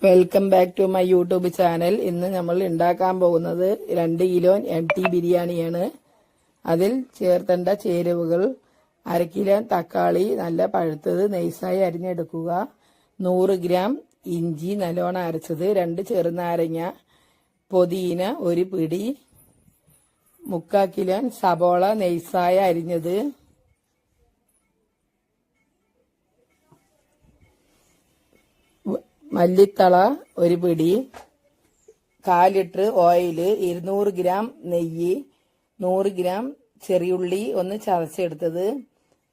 Welcome back to my YouTube channel. ഇന്ന് നമ്മൾ ഉണ്ടാക്കാൻ പോകുന്നത് 2 കിലോ MT ബിരിയാണിയാണ്. അതിൽ ചേർത്തേണ്ട ചേരുവകൾ: 1/2 കിലോ തക്കാളി നല്ല പഴുത്തത് നൈസായി അരിഞ്ഞെടുക്കുക, 100 ഗ്രാം ഇഞ്ചി നല്ലോണം അരച്ചത്, 2 ചെറുനാരങ്ങ, പുതിന 1 പിടി, 3/4 കിലോ സബോള നൈസായി അരിഞ്ഞത്, മല്ലിത്തള 1 പിടി, 1/4 ലിറ്റർ ഓയിൽ, 200 ഗ്രാം നെയ്യ്, 100 ഗ്രാം ചെറിയുള്ളി ഒന്ന് ചതച്ചെടുത്തത്,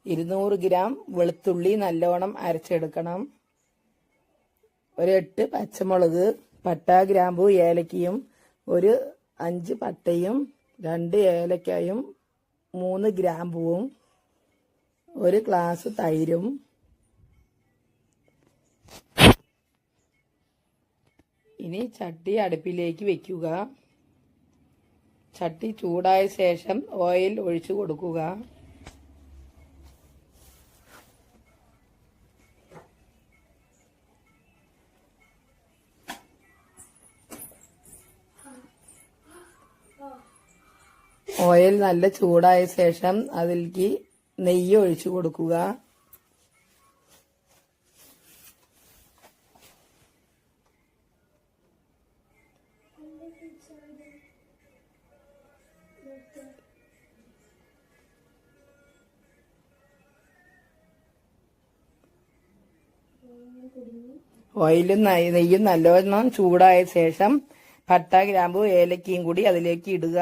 200 ഗ്രാം വെളുത്തുള്ളി നല്ലോണം അരച്ചെടുക്കണം, 8 പച്ചമുളക്, പട്ട ഗ്രാമ്പു ഏലക്കയും 5 പട്ടയും 2 ഏലക്കായും 3 ഗ്രാമ്പുവും, 1 ഗ്ലാസ് തൈരും. ഇനി ചട്ടി അടുപ്പിലേക്ക് വെക്കുക. ചട്ടി ചൂടായ ശേഷം ഓയിൽ ഒഴിച്ചു കൊടുക്കുക. ഓയിൽ നല്ല ചൂടായ ശേഷം അതിലേക്ക് നെയ്യ് ഒഴിച്ചു കൊടുക്കുക. ഓയിലും നെയ്യും നല്ലോണം ചൂടായ ശേഷം പട്ട ഗ്രാമ്പു ഏലക്കയും കൂടി അതിലേക്ക് ഇടുക.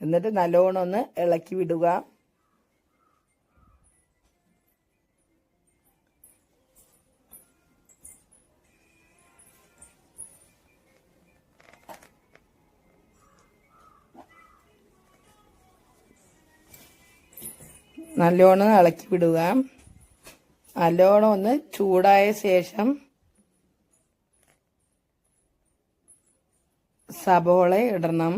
എന്നിട്ട് നല്ലോണം ഒന്ന് ഇളക്കി വിടുക. നല്ലോണം ഇളക്കി വിടുക. നല്ലോണം ഒന്ന് ചൂടായ ശേഷം സബോള ഇടണം.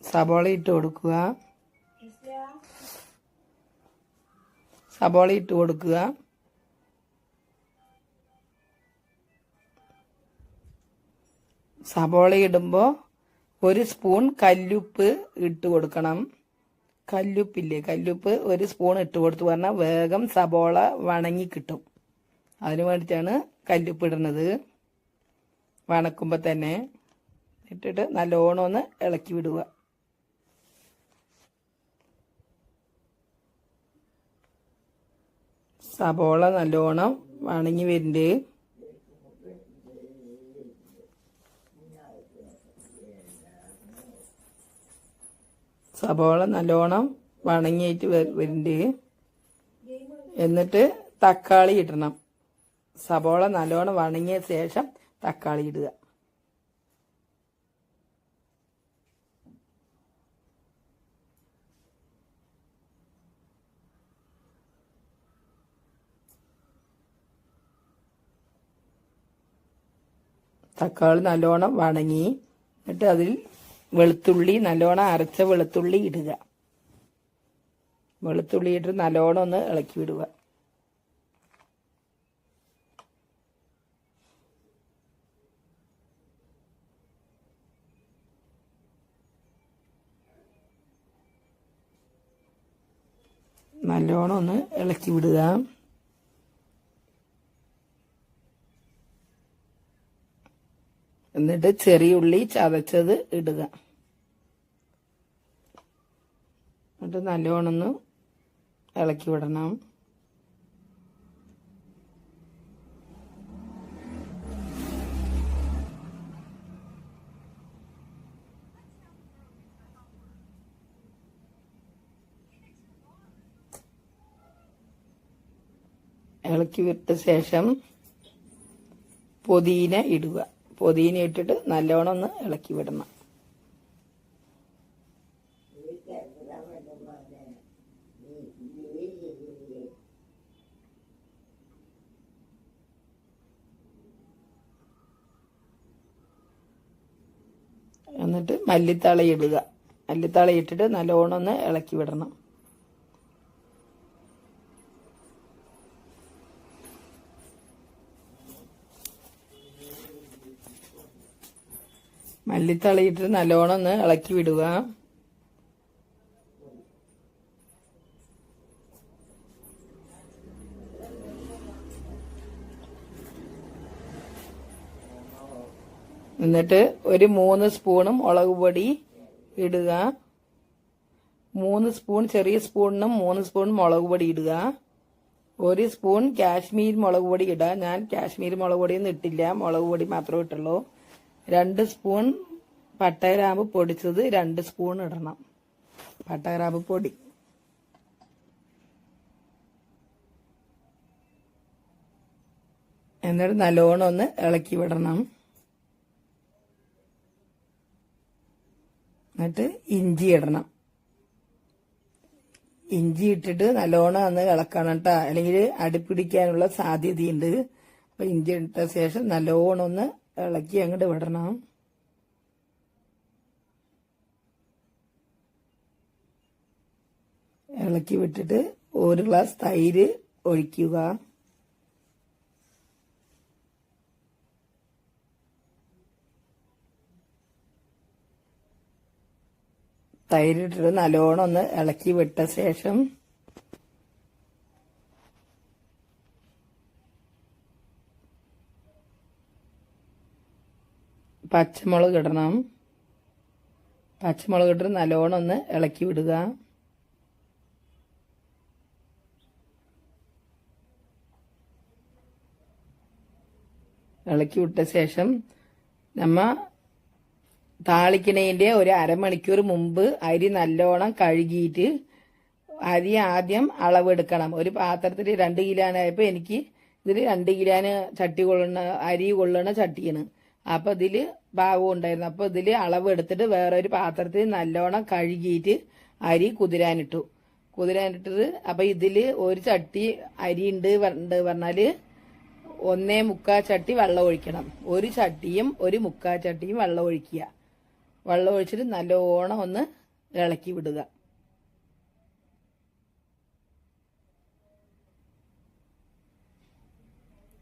സബോള ഇട്ട് കൊടുക്കുക. സബോള ഇടുമ്പോൾ 1 സ്പൂൺ കല്ലുപ്പ് ഇട്ട് കൊടുക്കണം. കല്ലുപ്പില്ലേ, കല്ലുപ്പ് 1 സ്പൂൺ ഇട്ട് കൊടുത്തു പറഞ്ഞാൽ വേഗം സബോള വണങ്ങി കിട്ടും. അതിന് വേണ്ടിയിട്ടാണ് കല്ലുപ്പ് ഇടുന്നത്. വണക്കുമ്പോൾ തന്നെ ഇട്ടിട്ട് നല്ലോണം ഒന്ന് ഇളക്കി വിടുക. സബോള നല്ലോണം വണങ്ങി വരുന്നുണ്ട്. സബോള നല്ലോണം വണങ്ങിയിട്ട് വരുന്നുണ്ട്. എന്നിട്ട് തക്കാളി ഇടണം. സബോള നല്ലോണം വണങ്ങിയ ശേഷം തക്കാളി ഇടുക. തക്കാളി നല്ലോണം വണങ്ങി. എന്നിട്ട് അതിൽ വെളുത്തുള്ളി നല്ലോണം അരച്ച വെളുത്തുള്ളി ഇടുക. വെളുത്തുള്ളി ഇട്ട് നല്ലോണം ഒന്ന് ഇളക്കി വിടുക. നല്ലോണം ഒന്ന് ഇളക്കി വിടുക. എന്നിട്ട് ചെറിയ ഉള്ളി ചതച്ചത് ഇടുക. എന്നിട്ട് നല്ലോണം ഒന്ന് ഇളക്കി വിടണം. ഇളക്കി വിട്ട ശേഷം പുതിന ഇടുക. പുതിന ഇട്ടിട്ട് നല്ലോണം ഒന്ന് ഇളക്കി വിടണം. എന്നിട്ട് മല്ലിത്തള ഇടുക. മല്ലിത്തള ഇട്ടിട്ട് നല്ലോണം ഒന്ന് ഇളക്കി വിടണം. മല്ലിത്തളയിട്ട് നല്ലോണം ഒന്ന് ഇളക്കി വിടുക. എന്നിട്ട് ഒരു 3 സ്പൂണും മുളക് പൊടി ഇടുക. 3 സ്പൂൺ ചെറിയ സ്പൂണിനും 3 സ്പൂൺ മുളക് പൊടി ഇടുക. 1 സ്പൂൺ കാശ്മീർ മുളക് പൊടി ഇടുക. ഞാൻ കാശ്മീർ മുളക് പൊടിയൊന്നും ഇട്ടില്ല, മുളക് പൊടി മാത്രമേ ഇട്ടുള്ളൂ. 2 സ്പൂൺ പട്ടഗ്രാമ്പ് പൊടിച്ചത് 2 സ്പൂൺ ഇടണം. പട്ടഗ്രാമ്പ് പൊടി എന്നിട്ട് നല്ലോണം ഒന്ന് ഇളക്കി വിടണം. എന്നിട്ട് ഇഞ്ചി ഇടണം. ഇഞ്ചി ഇട്ടിട്ട് നല്ലോണം ഒന്ന് ഇളക്കണം കേട്ടോ, അല്ലെങ്കിൽ അടിപ്പിടിക്കാനുള്ള സാധ്യതയുണ്ട്. അപ്പൊ ഇഞ്ചി ഇട്ട ശേഷം നല്ലോണം ഒന്ന് ഇളക്കി അങ്ങോട്ട് വിടണം. ഇളക്കി വിട്ടിട്ട് 1 ഗ്ലാസ് തൈര് ഒഴിക്കുക. തൈരിട്ടിട്ട് നല്ലോണം ഒന്ന് ഇളക്കി വിട്ട ശേഷം പച്ചമുളക് ഇടണം. പച്ചമുളക് ഇട്ടിട്ട് നല്ലോണം ഒന്ന് ഇളക്കി വിടുക. ഇളക്കി വിട്ട ശേഷം നമ്മ താളിക്കണേന്റെ ഒരു അരമണിക്കൂർ മുമ്പ് അരി നല്ലോണം കഴുകിയിട്ട് അരി ആദ്യം അളവെടുക്കണം. ഒരു പാത്രത്തിൽ 2 കിലോനായപ്പോൾ എനിക്ക് ഇതിൽ 2 കിലോന് ചട്ടി കൊള്ളണ അരി കൊള്ളണ ചട്ടിയാണ്. അപ്പൊ ഇതില് ഭാഗം ഉണ്ടായിരുന്നു. അപ്പൊ ഇതില് അളവെടുത്തിട്ട് വേറൊരു പാത്രത്തിൽ നല്ലോണം കഴുകിയിട്ട് അരി കുതിരാനിട്ടത്. അപ്പൊ ഇതില് ഒരു ചട്ടി അരി ഉണ്ട് പറഞ്ഞാല് 1.25 ചട്ടി വെള്ളം ഒഴിക്കണം. ഒരു ചട്ടിയും 1.25 ചട്ടിയും വെള്ളം ഒഴിക്കുക. വെള്ളം ഒഴിച്ചിട്ട് നല്ലോണം ഒന്ന് ഇളക്കി വിടുക.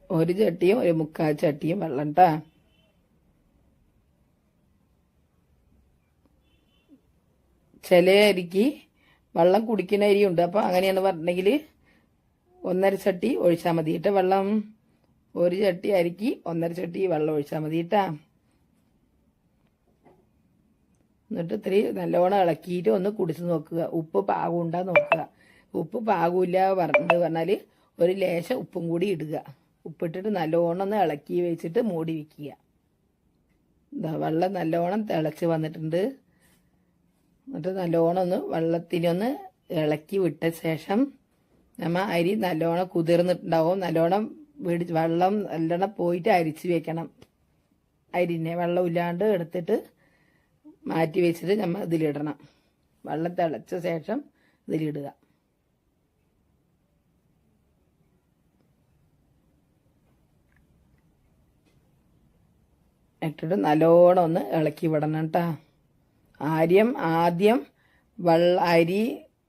ഒരു ചട്ടിയും 1.25 ചട്ടിയും വെള്ളം ട്ടാ. ചില അരിക്ക് വെള്ളം കുടിക്കുന്ന അരിയുണ്ട്. അപ്പൊ അങ്ങനെയാണ് പറഞ്ഞെങ്കിൽ 1.5 ചട്ടി ഒഴിച്ചാൽ മതി കേട്ടോ വെള്ളം. ഒരു ചട്ടി അരിക്ക് 1.5 ചട്ടി വെള്ളം ഒഴിച്ചാൽ മതി കേട്ടാ. എന്നിട്ട് ഇത്തിരി നല്ലോണം ഇളക്കിയിട്ട് ഒന്ന് കുടിച്ച് നോക്കുക. ഉപ്പ് പാകമുണ്ടാ നോക്കുക. ഉപ്പ് പാകമില്ല പറഞ്ഞാൽ ഒരു ലേശം ഉപ്പും കൂടി ഇടുക. ഉപ്പിട്ടിട്ട് നല്ലോണം ഒന്ന് ഇളക്കി വെച്ചിട്ട് മൂടി വയ്ക്കുക. വെള്ളം നല്ലോണം തിളച്ച് വന്നിട്ടുണ്ട്. എന്നിട്ട് നല്ലോണം ഒന്ന് വെള്ളത്തിനൊന്ന് ഇളക്കി വിട്ട ശേഷം നമ്മ അരി നല്ലോണം കുതിർന്നിട്ടുണ്ടാവും. നല്ലോണം വെള്ളം നല്ലോണം പോയിട്ട് അരിച്ച് വെക്കണം. അരിനെ വെള്ളം ഇല്ലാണ്ട് എടുത്തിട്ട് മാറ്റി വെച്ചിട്ട് നമ്മൾ ഇതിലിടണം. വെള്ളം തിളച്ച ശേഷം ഇതിലിടുക. ഇട്ടിട്ട് നല്ലോണം ഒന്ന് ഇളക്കി വിടണം കേട്ടോ. ആദ്യം അരി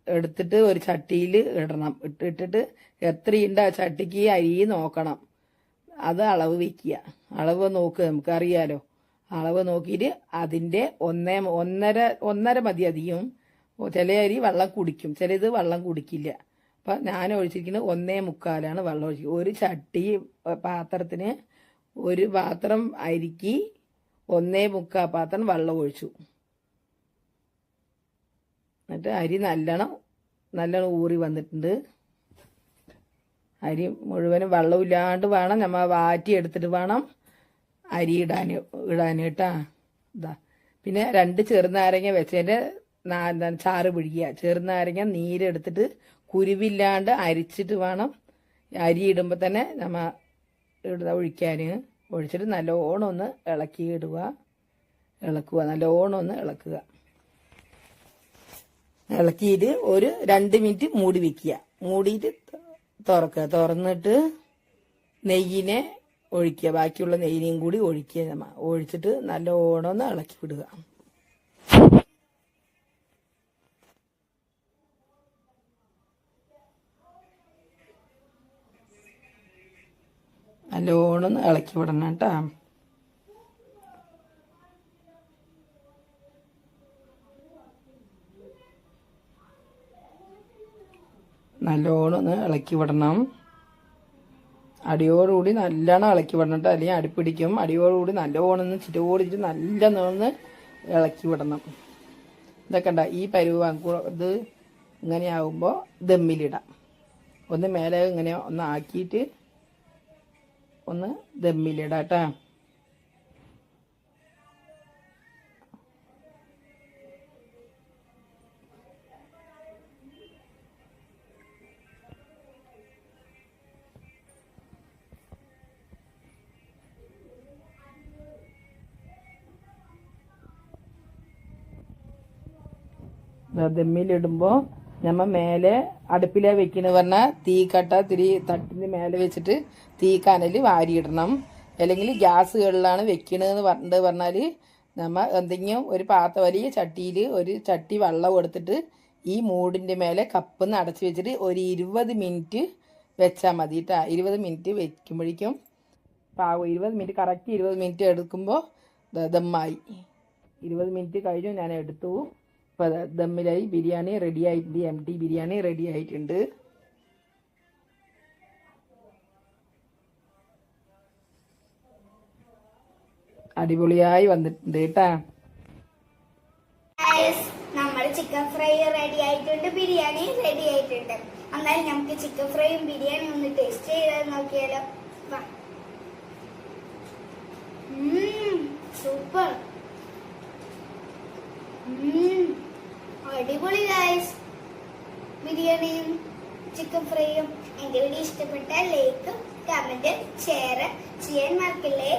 എടുത്തിട്ട് ഒരു ചട്ടിയിൽ ഇടണം. ഇട്ടിട്ട് എത്രയുണ്ട് ആ ചട്ടിക്ക് അരി നോക്കണം. അത് അളവ് വെക്കുക. അളവ് നോക്കുക, നമുക്കറിയാലോ. അളവ് നോക്കിയിട്ട് അതിൻ്റെ ഒന്നര മതി അധികം. ചില അരി വെള്ളം കുടിക്കും, ചിലത് വെള്ളം കുടിക്കില്ല. അപ്പം ഞാൻ ഒഴിച്ചിരിക്കുന്നത് 1.25 വെള്ളം ഒഴിക്കും. ഒരു ചട്ടി പാത്രത്തിന് ഒരു പാത്രം അരിക്ക് 1.25 പാത്രം വെള്ളം ഒഴിച്ചു. എന്നിട്ട് അരി നല്ലോണം ഊറി വന്നിട്ടുണ്ട്. അരി മുഴുവനും വെള്ളമില്ലാണ്ട് വേണം നമ്മൾ വാറ്റി എടുത്തിട്ട് വേണം അരി ഇടാൻ കേട്ടാ. ഇതാ പിന്നെ 2 ചെറുനാരങ്ങ വെച്ചതിൻ്റെ ചാറ് പിഴിയുക. ചെറുനാരങ്ങ നീരെടുത്തിട്ട് കുരുവില്ലാണ്ട് അരിച്ചിട്ട് വേണം അരി ഇടുമ്പോൾ തന്നെ നമ്മൾ ഒഴിക്കാൻ. ഒഴിച്ചിട്ട് നല്ലോണം ഒന്ന് ഇളക്കുക. നല്ലോണം ഒന്ന് ഇളക്കുക. ഇളക്കിയിട്ട് ഒരു 2 മിനിറ്റ് മൂടി വെക്കുക. മൂടിയിട്ട് തുറക്കുക. തുറന്നിട്ട് നെയ്യിനെ ഒഴിക്കുക. ബാക്കിയുള്ള നെയ്യിനെയും കൂടി ഒഴിക്കുക. ഒഴിച്ചിട്ട് നല്ലോണം ഒന്ന് ഇളക്കി വിടുക. നല്ലോണം ഇളക്കി വിടണം കേട്ടോ. നല്ലോണം ഒന്ന് ഇളക്കി വിടണം. അടിയോടുകൂടി നല്ലോണം ഇളക്കി വിടണം കേട്ടോ, അല്ലെങ്കിൽ അടിപ്പിടിക്കും. അടിയോടുകൂടി നല്ലോണം ഒന്ന് ചിറ്റോടിച്ചിട്ട് നല്ലോണം ഇളക്കി വിടണം. ഇതൊക്കെ ഉണ്ട ഈ പരുവാ. ഇത് ഇങ്ങനെയാകുമ്പോൾ ദമ്മിലിടാം. ഒന്ന് മേലെ ഇങ്ങനെ ഒന്ന് ആക്കിയിട്ട് ഒന്ന് ദമ്മിലിടാം കേട്ടോ. ദമ്മിലിടുമ്പോൾ നമ്മൾ മേലെ അടുപ്പിലെ വെക്കണ പറഞ്ഞാൽ തീ കട്ട തിരി തട്ടിന് മേലെ വെച്ചിട്ട് തീ കനൽ വാരിയിടണം. അല്ലെങ്കിൽ ഗ്യാസുകളിലാണ് വെക്കണതെന്ന് പറഞ്ഞാൽ നമ്മൾ എന്തെങ്കിലും ഒരു വലിയ ചട്ടിയിൽ ഒരു ചട്ടി വെള്ളം എടുത്തിട്ട് ഈ മൂടിൻ്റെ മേലെ കപ്പൊന്ന് അടച്ച് വെച്ചിട്ട് ഒരു 20 മിനിറ്റ് വെച്ചാൽ മതി കേട്ടോ. 20 മിനിറ്റ് വെക്കുമ്പോഴേക്കും പാവും. 20 മിനിറ്റ് കറക്റ്റ് 20 മിനിറ്റ് എടുക്കുമ്പോൾ ദമ്മായി. 20 മിനിറ്റ് കഴിഞ്ഞു ഞാൻ എടുത്തു. ഇപ്പോൾ ദമ്മിലായി ബിരിയാണി റെഡി ആയിട്ടുണ്ട്. MT ബിരിയാണി റെഡി ആയിട്ടുണ്ട്. അടിപൊളിയായി വന്നിട്ടുണ്ട് കേട്ടാ. നമ്മുടെ ചിക്കൻ ഫ്രൈ റെഡി ആയിട്ടുണ്ട്, ബിരിയാണി റെഡി ആയിട്ടുണ്ട്. എന്നാലും നമുക്ക് ചിക്കൻ ഫ്രൈയും ബിരിയാണിയും ഒന്ന് ടേസ്റ്റ് ചെയ്ത് നോക്കിയാലോ. സൂപ്പർ, അടിപൊളി ഗൈസ്. ബിരിയാണിയും ചിക്കൻ ഫ്രൈയും. എന്റെ വീഡിയോ ഇഷ്ടപ്പെട്ടാൽ ലൈക്ക്, കമന്റ്, ഷെയർ ചെയ്യാൻ മറക്കില്ലേ.